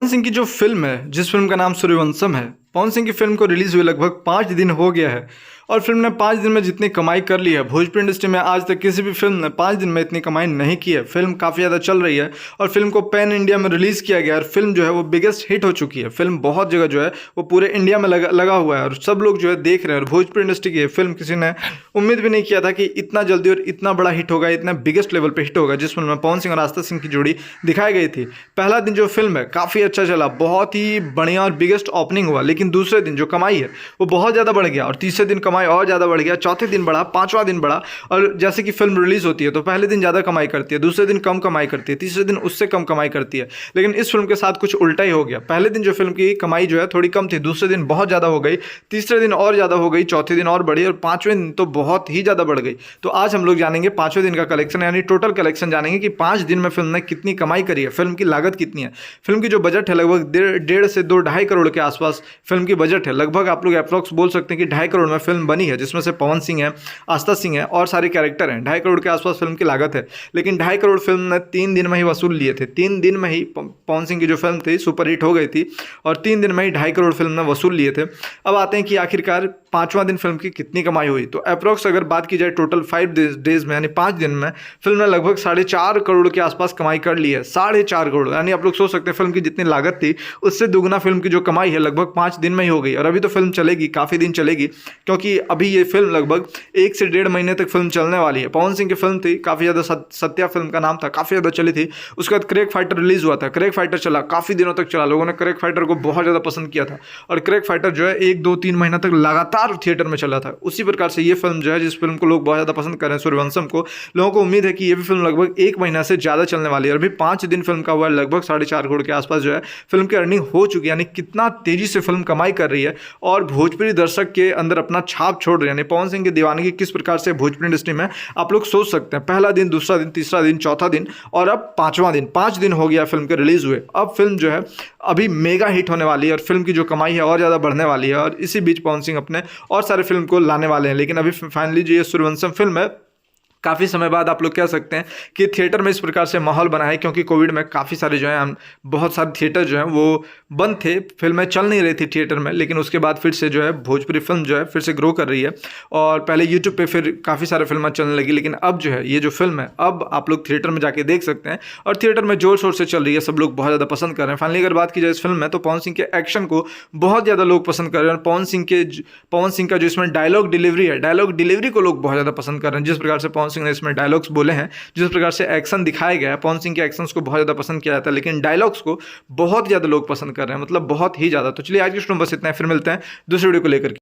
पवन सिंह की जो फिल्म है, जिस फिल्म का नाम सूर्यवंशम है, पवन सिंह की फिल्म को रिलीज हुए लगभग 5 दिन हो गया है और फिल्म ने 5 दिन में जितनी कमाई कर ली है, भोजपुरी इंडस्ट्री में आज तक किसी भी फिल्म ने 5 दिन में इतनी कमाई नहीं की है। फिल्म काफ़ी ज़्यादा चल रही है और फिल्म को पैन इंडिया में रिलीज़ किया गया और फिल्म जो है वो बिगेस्ट हिट हो चुकी है। फिल्म बहुत जगह जो है वो पूरे इंडिया में लगा हुआ है और सब लोग जो है देख रहे हैं। और भोजपुरी इंडस्ट्री की फिल्म किसी ने उम्मीद भी नहीं किया था कि इतना जल्दी और इतना बड़ा हिट होगा, इतना बिगेस्ट लेवल पे हिट होगा। जिस फिल्म में पवन सिंह और आस्था सिंह की जोड़ी दिखाई गई थी। पहला दिन जो फिल्म है काफ़ी अच्छा चला, बहुत ही बढ़िया और बिगेस्ट ओपनिंग हुआ, लेकिन दूसरे दिन जो कमाई है वो बहुत ज़्यादा बढ़ गया और तीसरे दिन कमाई और ज़्यादा बढ़ गया, चौथे दिन बढ़ा, पांचवां दिन बढ़ा। और जैसे कि फिल्म रिलीज होती है तो पहले दिन ज़्यादा कमाई करती है, दूसरे दिन कम कमाई करती है, तीसरे दिन उससे कम कमाई करती है। लेकिन इस फिल्म के साथ कुछ उल्टा ही हो गया। पहले दिन जो फिल्म की कमाई जो है थोड़ी कम थी, दूसरे दिन बहुत ज़्यादा हो गई, तीसरे दिन और ज़्यादा हो गई, चौथे दिन और बढ़ी और पाँचवें दिन तो बहुत ही ज़्यादा बढ़ गई। तो आज हम लोग जानेंगे पाँचवें दिन का कलेक्शन, यानी टोटल कलेक्शन जानेंगे कि 5 दिन में फिल्म ने कितनी कमाई करी है, फिल्म की लागत कितनी है। फिल्म की जो बजट है लगभग 1.5 से 2.5 करोड़ के आसपास फिल्म की बजट है। लगभग आप लोग अप्रॉक्स बोल सकते हैं कि 2.5 करोड़ में फिल्म बनी है, जिसमें से पवन सिंह है, आस्था सिंह है और सारे कैरेक्टर हैं। 2.5 करोड़ के आसपास फिल्म की लागत है, लेकिन 2.5 करोड़ फिल्म ने 3 दिन में ही वसूल लिए थे। 3 दिन में ही पवन सिंह की जो फिल्म थी सुपर हिट हो गई थी और 3 दिन में ही 2.5 करोड़ फिल्म ने वसूल लिए थे। अब आते हैं कि आखिरकार 5वां दिन फिल्म की कितनी कमाई हुई। तो अप्रॉक्स अगर बात की जाए टोटल 5 डेज में, यानी 5 दिन में फिल्म ने लगभग 4.5 करोड़ के आसपास कमाई कर ली है। 4.5 करोड़, यानी आप लोग सोच सकते हैं फिल्म की जितनी लागत थी उससे दुगना फिल्म की जो कमाई है लगभग 5 दिन में ही हो गई। और अभी तो फिल्म चलेगी, काफ़ी दिन चलेगी, क्योंकि अभी ये फिल्म लगभग 1 से 1.5 महीने तक फिल्म चलने वाली है। पवन सिंह की फिल्म थी, काफ़ी ज़्यादा सत्या फिल्म का नाम था, काफ़ी ज़्यादा चली थी। उसके बाद क्रैक फाइटर रिलीज हुआ था, क्रैक फाइटर चला, काफ़ी दिनों तक चला, लोगों ने क्रैक फाइटर को बहुत ज़्यादा पसंद किया था और क्रैक फाइटर जो है 1, 2, 3 महीना तक लगातार थिएटर में चला था। उसी प्रकार से ये फिल्म जो है, जिस फिल्म को लोग बहुत ज़्यादा पसंद कर रहे हैं, सूर्यवंशम को, लोगों को उम्मीद है कि ये भी फिल्म लगभग 1 महीना से ज़्यादा चलने वाली है। और अभी 5 दिन फिल्म का हुआ है, लगभग 4.5 करोड़ के आसपास जो है फिल्म की अर्निंग हो चुकी है। यानी कितना तेजी से फिल्म कमाई कर रही है और भोजपुरी दर्शक के अंदर अपना छाप छोड़ रही है। यानी पवन सिंह की दीवानगी किस प्रकार से भोजपुरी इंडस्ट्री में आप लोग सोच सकते हैं। पहला दिन, दूसरा दिन, तीसरा दिन, चौथा दिन और अब 5वां दिन, 5 दिन हो गया फिल्म के रिलीज हुए। अब फिल्म जो है अभी मेगा हिट होने वाली है और फिल्म की जो कमाई है और ज़्यादा बढ़ने वाली है। और इसी बीच पवन सिंह अपने और सारे फिल्म को लाने वाले हैं। लेकिन अभी फाइनली जो ये सूर्यवंशम फिल्म है, काफ़ी समय बाद आप लोग कह सकते हैं कि थिएटर में इस प्रकार से माहौल बना है, क्योंकि कोविड में काफ़ी सारे जो हैं, बहुत सारे थिएटर जो हैं वो बंद थे, फिल्में चल नहीं रही थी थिएटर में। लेकिन उसके बाद फिर से जो है भोजपुरी फिल्म जो है फिर से ग्रो कर रही है और पहले यूट्यूब पे फिर काफ़ी सारे फिल्में चलने लगी। लेकिन अब जो है ये जो फिल्म है अब आप लोग थिएटर में जाके देख सकते हैं और थिएटर में जोर शोर से चल रही है, सब लोग बहुत ज़्यादा पसंद कर रहे हैं। फाइनली अगर बात की जाए इस फिल्म में, तो पवन सिंह के एक्शन को बहुत ज़्यादा लोग पसंद कर रहे हैं और पवन सिंह का जो इसमें डायलॉग डिलीवरी है, डायलॉग डिलीवरी को लोग बहुत ज़्यादा पसंद कर रहे हैं। जिस प्रकार से पवन सिंह ने इसमें डायलॉग्स बोले हैं, जिस प्रकार से एक्शन दिखाया गया है, पवन सिंह के एक्शंस को बहुत ज़्यादा पसंद किया जाता है, लेकिन डायलॉग्स को बहुत ज़्यादा लोग पसंद कर रहे हैं, मतलब बहुत ही ज़्यादा। तो चलिए आज की वीडियो में बस इतना है, फिर मिलते हैं दूसरे वीडियो को लेकर के।